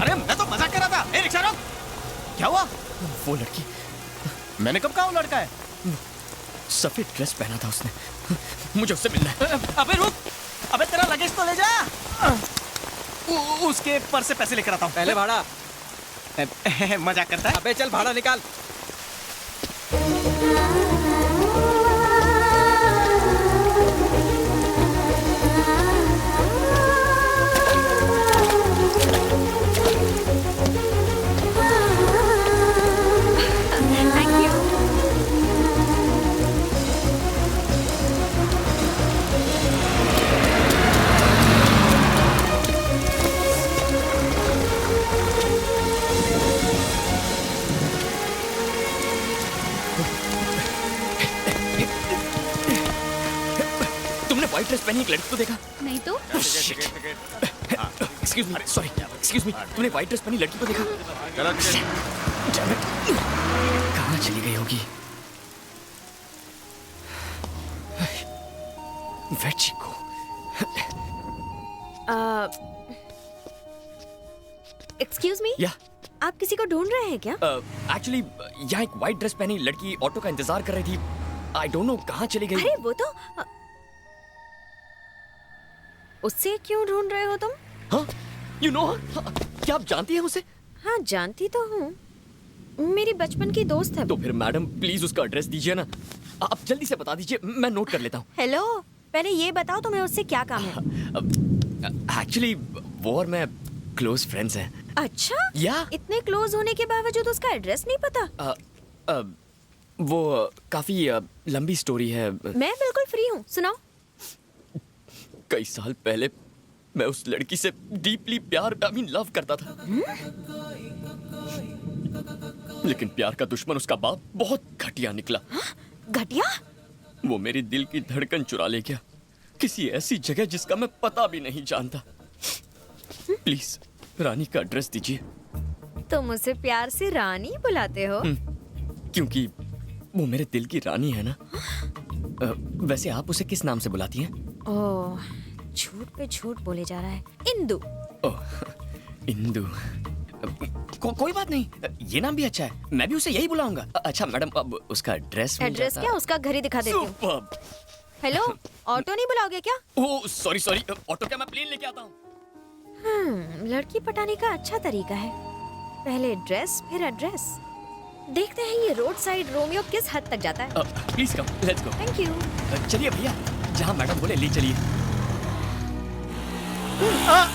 अरे मैं तो मजाक कर रहा था। ए रिक्शा रोक। क्या हुआ? वो लड़की, मैंने कब कहा वो लड़का है? सफेद ड्रेस पहना था उसने। मुझे उससे मिलना है। अबे रुक, अबे तेरा लगेज तो ले जा। उसके पर्स से पैसे लेकर आता हूँ। पहले भाड़ा। मजाक करता है। अबे चल भाड़ा निकाल। तुमने व्हाइट ड्रेस पहनी एक लड़की को देखा? नहीं तो excuse me, sorry, excuse me, तुमने व्हाइट ड्रेस पहनी लड़की को देखा? Damn it. कहाँ चली गई होगी? वेचिको। एक्सक्यूज मी, या आप किसी को ढूंढ रहे हैं क्या? एक्चुअली यहाँ एक व्हाइट ड्रेस पहनी लड़की ऑटो का इंतजार कर रही थी। आई डोंट नो कहाँ चली गई। अरे वो तो उससे क्यों ढूंढ रहे हो तुम? हाँ, यू नो, क्या आप जानती हैं उसे? हाँ जानती तो हूँ, मेरी बचपन की दोस्त है। तो फिर मैडम प्लीज उसका एड्रेस दीजिए ना। आप जल्दी से बता दीजिए, मैं नोट कर लेता हूँ। हेलो, पहले ये बताओ तुम्हें उससे क्या काम है? एक्चुअली वो और मैं क्लोज फ्रेंड्स हैं। अच्छा, या इतने क्लोज होने के बावजूद उसका एड्रेस नहीं पता? वो काफी लंबी स्टोरी है। मैं बिल्कुल फ्री हूँ, सुनाओ। कई साल पहले मैं उस लड़की से डीपली प्यार, आई मीन लव करता था। लेकिन प्यार का दुश्मन उसका बाप बहुत घटिया निकला। घटिया? वो मेरी दिल की धड़कन चुरा ले गया, किसी ऐसी जगह जिसका मैं पता भी नहीं जानता। प्लीज रानी का एड्रेस दीजिए। तुम उसे प्यार से रानी बुलाते हो? क्योंकि वो मेरे दिल की रानी है ना। वैसे आप उसे किस नाम से बुलाती हैं? ओह, झूठ पे झूठ बोले जा रहा है। इंदु। ओह, इंदु। कोई बात नहीं, ये नाम भी अच्छा है, मैं भी उसे यही बुलाऊंगा। अच्छा मैडम, अब उसका एड्रेस एड्रेस क्या? उसका घर ही दिखा देती हूँ। सुपर्ब। हेलो, ऑटो नहीं बुलाओगे क्या? ओह सॉरी सॉरी, ऑटो क्या, मैं प्लेन लेके आता हूँ। लड़की पटाने का अच्छा तरीका है, पहले ड्रेस फिर एड्रेस। देखते हैं ये रोड साइड रोमियो किस हद तक जाता है। Please come, let's go. Thank you. चलिए भैया, जहाँ मैडम बोले ले चलिए।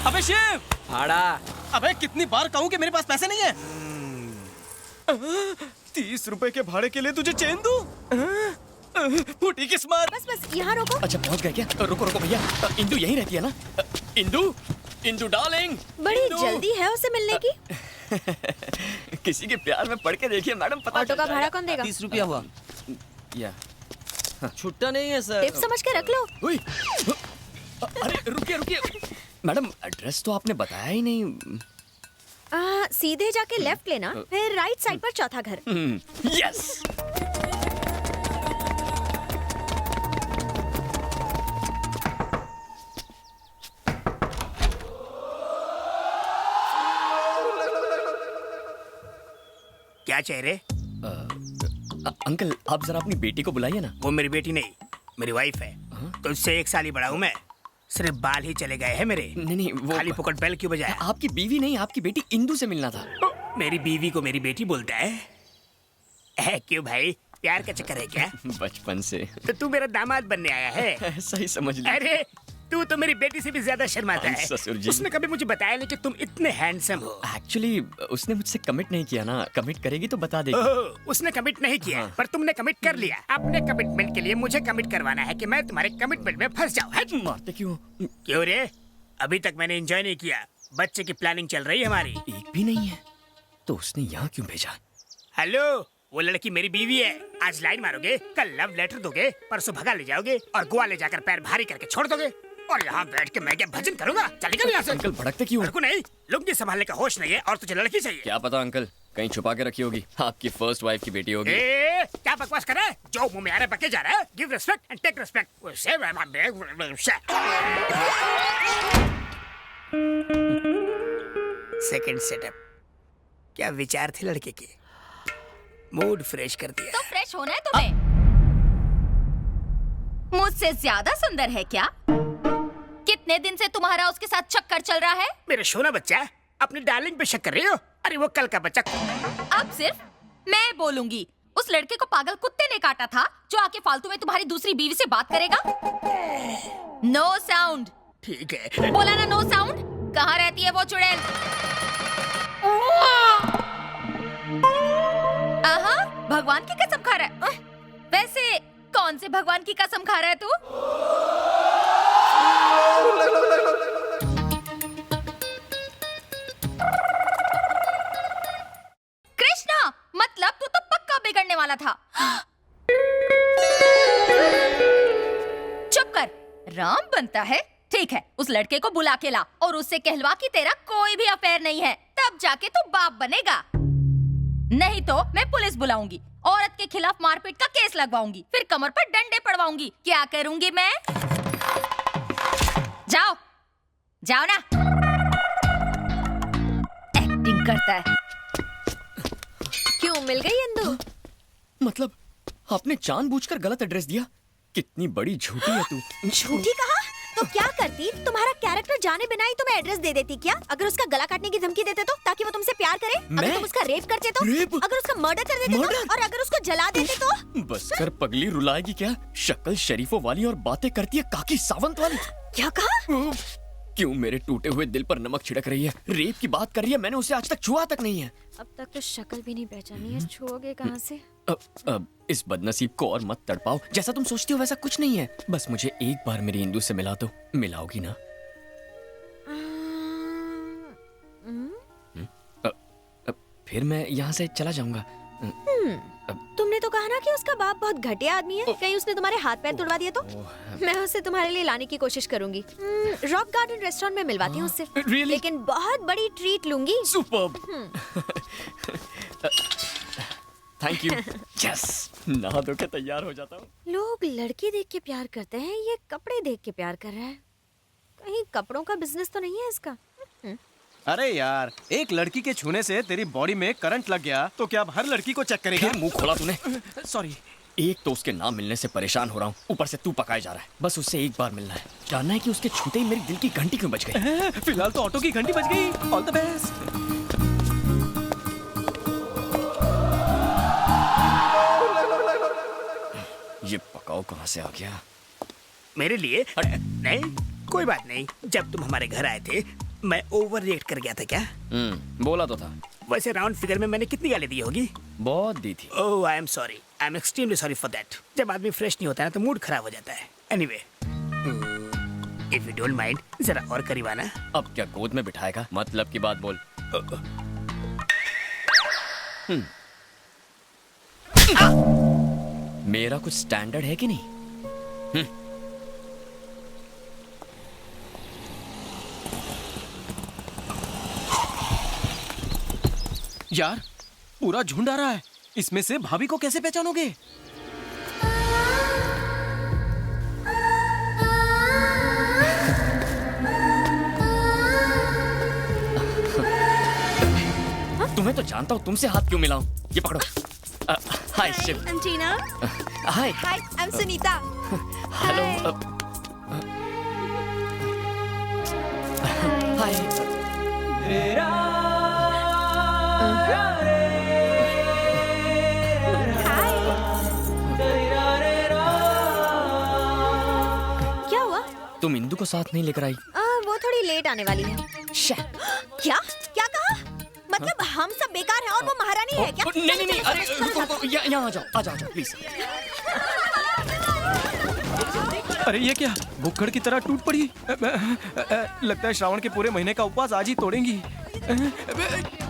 अबे शिव, भाड़ा। अबे कितनी बार कहूँ कि मेरे पास पैसे नहीं है। 30 रुपए के भाड़े के लिए तुझे चेन दूं? फूटी किस्मत। बस बस यहाँ रोको। अच्छा पहुँच गए क्या? रुको रुको भैया, इंदु यहीं रहती है ना? इंदु, इंदु डार्लिंग। बड़ी जल्दी है उसे मिलने की। किसी के प्यार में पड़ के देखिए मैडम, पता ऑटो का भाड़ा कौन देगा? 30 रुपया हुआ। या छुट्टा नहीं है सर। टिप समझ के रख लो। हुई। अरे रुकिए रुकिए मैडम, एड्रेस तो आपने बताया ही नहीं। सीधे जाके लेफ्ट लेना, फिर राइट साइड पर चौथा घर। यस। क्या चेहरे? अंकल आप जरा अपनी बेटी को बुलाइए ना। वो मेरी बेटी नहीं, मेरी वाइफ है। तो उससे 1 साल ही बड़ा हूँ मैं। सिर्फ बाल ही चले गए हैं मेरे। नहीं वो खाली फुकट बेल क्यों बजाया? आपकी बीवी नहीं, आपकी बेटी इंदु से मिलना था। मेरी बीवी को मेरी बेटी बोलता है क्यों भाई, प्यार का चक्कर है क्या? बचपन से। तो तू मेरा दामाद बनने आया है? ऐसा ही समझ लीजिए। अरे तू तो मेरी बेटी से भी ज्यादा शर्माता है। ससुर जी। उसने कभी मुझे बताया नहीं कि तुम इतने हैंडसम हो। एक्चुअली उसने मुझसे कमिट नहीं किया ना, कमिट करेगी तो बता देगी। ओह, उसने कमिट नहीं किया। हाँ। पर तुमने कमिट कर लिया। अपने कमिटमेंट के लिए मुझे कमिट करवाना है कि मैं तुम्हारे कमिटमेंट में फंस जाऊँ। मारते क्यों? क्यों रे? अभी तक मैंने एंजॉय नहीं किया। बच्चे की प्लानिंग चल रही है हमारी। एक भी नहीं है तो उसने यहाँ क्यों भेजा? हेलो, वो लड़की मेरी बीवी है। आज लाइन मारोगे, कल लव लेटर दोगे, परसों भगा ले जाओगे और गोवा ले जाकर पैर भारी करके छोड़ दोगे। और यहाँ बैठ के मैं क्या भजन करूंगा? चलेगा यहाँ से। अंकल भड़कते क्यों? को नहीं, लुंगी संभालने का होश नहीं है और तुझे लड़की चाहिए। क्या पता अंकल, कहीं छुपा के रखी होगी, आपकी फर्स्ट वाइफ की बेटी होगी। क्या बकवास कर रहा है? जो मुंह में आ रहा है बके जा रहा है। Give respect and take respect. Second setup. क्या विचार थे लड़के के, मूड फ्रेश कर दिया। तो फ्रेश होना है तुम्हें। मुझसे ज्यादा सुंदर है क्या? कितने दिन से तुम्हारा उसके साथ चक्कर चल रहा है? मेरे सोना बच्चा, अपनी डार्लिंग पे शक कर रही हो? अरे वो कल का बच्चा। अब सिर्फ मैं बोलूंगी। उस लड़के को पागल कुत्ते ने काटा था जो आके फालतू में तुम्हारी दूसरी बीवी से बात करेगा। No sound. ठीक है। बोला ना नो साउंड। कहाँ रहती है वो चुड़ैल? आहा, भगवान की कसम खा रहा है। वैसे कौन से भगवान की कसम खा रहा है तू? कृष्णा, मतलब तू तो पक्का बिगड़ने वाला था। चुप कर। राम बनता है? ठीक है, उस लड़के को बुला के ला और उससे कहलवा कि तेरा कोई भी अफेयर नहीं है, तब जाके तू बाप बनेगा। नहीं तो मैं पुलिस बुलाऊंगी, औरत के खिलाफ मारपीट का केस लगवाऊंगी, फिर कमर पर डंडे पड़वाऊंगी। क्या करूंगी मैं? जाओ जाओ ना। एक्टिंग करता है। क्यों मिल गई इंदु? मतलब आपने जानबूझकर गलत एड्रेस दिया? कितनी बड़ी झूठी है तू। झूठी कहा? तो क्या करती? तुम्हारा कैरेक्टर जाने बिना ही तुम्हें एड्रेस दे देती क्या? अगर उसका गला काटने की धमकी देते तो, ताकि वो तुमसे प्यार करे? अगर तुम उसका रेप करते तो? रेप? अगर उसका मर्डर कर देते तो? और अगर उसको जला देते तो? बस कर पगली, रुलाएगी क्या? शक्ल शरीफों वाली और बातें करती है काकी सावंत वाली। क्या कहा? क्यों मेरे टूटे हुए दिल पर नमक छिड़क रही है? रेप की बात कर रही है, मैंने उसे आज तक छुआ तक नहीं है। अब तक तो शक्ल भी नहीं पहचानी है, छुओगे कहाँ से? अब इस बदनसीब को और मत तड़पाओ। जैसा तुम सोचती हो वैसा कुछ नहीं है। बस मुझे एक बार मेरी इंदु से मिला दो। मिलाओगी ना? फिर मैं यहाँ से चला जाऊंगा। तुमने तो कहा ना कि उसका बाप बहुत घटिया आदमी है। कहीं उसने तुम्हारे हाथ पैर तोड़वा दिए तो? मैं उसे तुम्हारे लिए लाने की कोशिश करूंगी। रॉक गार्डन रेस्टोरेंट में मिलवाती हूँ उससे। Really? लेकिन बहुत बड़ी ट्रीट लूंगी। सुपर्ब। Thank you. यस, नहा धो के तैयार हो जाता हूँ। लोग लड़की देख के प्यार करते हैं, ये कपड़े देख के प्यार कर रहा है। कहीं कपड़ों का बिजनेस तो नहीं है इसका? अरे यार, एक लड़की के छूने से तेरी बॉडी में करंट लग गया तो क्या अब हर लड़की को चेक करेगा? फिर मुंह खोला तूने। सॉरी। एक तो उसके नाम मिलने से परेशान हो रहा हूँ, ऊपर से तू पकाए जा रहा है। बस उससे एक बार मिलना है, जानना है कि उसके छूते ही मेरे दिल की घंटी क्यों बज गई। फिलहाल तो ऑटो की घंटी बज गई। All the best. ये पकाओ कहाँ से आ गया? मेरे लिए? नहीं, कोई बात नहीं। जब तुम हमारे घर आए थे मैं ओवर रिएक्ट कर गया था क्या? बोला तो था। वैसे राउंड फिगर में मैंने कितनी गाली दी होगी? बहुत दी थी। Oh, I am sorry. I am extremely sorry for that. जब आदमी फ्रेश नहीं होता है ना तो मूड खराब हो जाता है। Anyway, if you don't mind, जरा और करीब आना। अब क्या गोद में बिठाएगा? मतलब की बात बोल। मेरा कुछ स्टैंडर्ड है कि नहीं? यार, पूरा झुंड आ रहा है। इसमें से भाभी को कैसे पहचानोगे? तुम्हें तो जानता हूँ, तुमसे हाथ क्यों मिलाऊं? ये पकड़ो। Hi Shiv. I'm Tina. Hi. Hi, I'm Sunita. Hello. Hi. क्या हुआ? तुम इंदु को साथ नहीं लेकर आई? वो थोड़ी लेट आने वाली है। क्या? क्या कहा? मतलब हम सब बेकार हैं और वो महारानी है क्या? नहीं नहीं, अरे रुको, यहाँ आ जाओ प्लीज। अरे ये क्या, भुक्कड़ की तरह टूट पड़ी। लगता है श्रावण के पूरे महीने का उपवास आज ही तोड़ेंगी।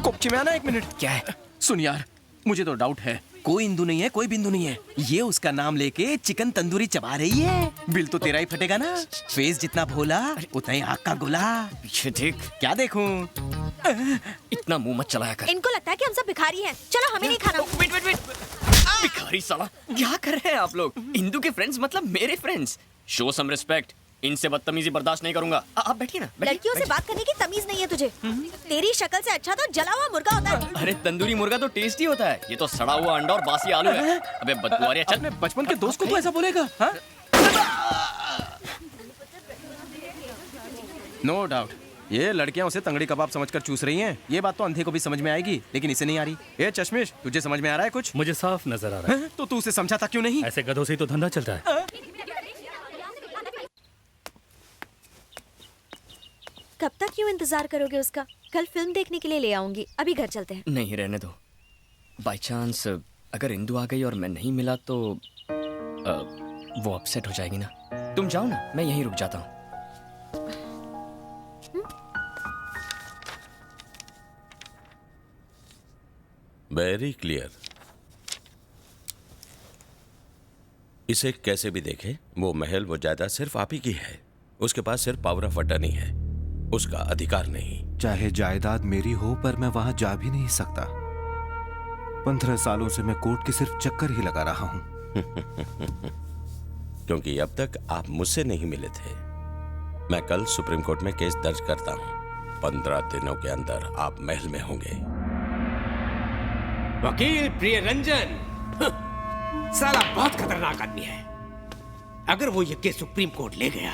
कोपची में आना, एक मिनट। क्या है? सुन यार, मुझे तो डाउट है। कोई इंदु नहीं है, कोई बिंदु नहीं है। ये उसका नाम लेके चिकन तंदूरी चबा रही है। बिल तो तेरा ही फटेगा ना। फेस जितना भोला उतना ही आग का गोला। पीछे देख। क्या देखूं? इतना मुंह मत चलाया कर। इनको लगता है कि हम सब भिखारी हैं। चलो हमें नहीं खाना। वेट। भिखारी साला, क्या कर रहे हैं आप लोग? इंदु के फ्रेंड्स मतलब मेरे फ्रेंड्स। Show some respect. इनसे बदतमीजी बर्दाश्त नहीं करूंगा। आप बैठिए ना, बैठिए, लड़कियों से बात करने की तमीज नहीं है तुझे। तेरी शक्ल से अच्छा तो जला हुआ मुर्गा होता है। अरे तंदूरी मुर्गा तो टेस्टी होता है, ये तो सड़ा हुआ अंडा और बासी आलू है। अबे बदबू आ रही है, चल। अपने बचपन के दोस्त को तू ऐसा बोलेगा? हाँ? नो डाउट ये लड़कियां उसे तंगड़ी कबाब समझकर चूस रही हैं। ये बात तो अंधे को भी समझ में आएगी, लेकिन इसे नहीं आ रही। ए चश्मिश, तुझे समझ में आ रहा है कुछ? मुझे साफ नजर आ रहा है। हैं? तो तू उसे समझा था क्यों नहीं? ऐसे गधों से ही तो धंधा चलता है। कब तक क्यों इंतजार करोगे उसका? कल फिल्म देखने के लिए ले आऊंगी। अभी घर चलते हैं। नहीं, रहने दो। बाय चांस अगर इंदु आ गई और मैं नहीं मिला तो वो अपसेट हो जाएगी ना। तुम जाओ ना, मैं यहीं रुक जाता हूँ। Very clear. इसे कैसे भी देखे, वो महल, वो जायदाद सिर्फ आप ही की है। उसके पास सिर्फ पावर ऑफ अटर्नी है, उसका अधिकार नहीं। चाहे जायदाद मेरी हो, पर मैं वहां जा भी नहीं सकता। 15 सालों से मैं कोर्ट के सिर्फ चक्कर ही लगा रहा हूं। क्योंकि अब तक आप मुझसे नहीं मिले थे। मैं कल सुप्रीम कोर्ट में केस दर्ज करता हूं। 15 दिनों के अंदर आप महल में होंगे। वकील प्रियरंजन साला बहुत खतरनाक आदमी है। अगर वो ये केस सुप्रीम कोर्ट ले गया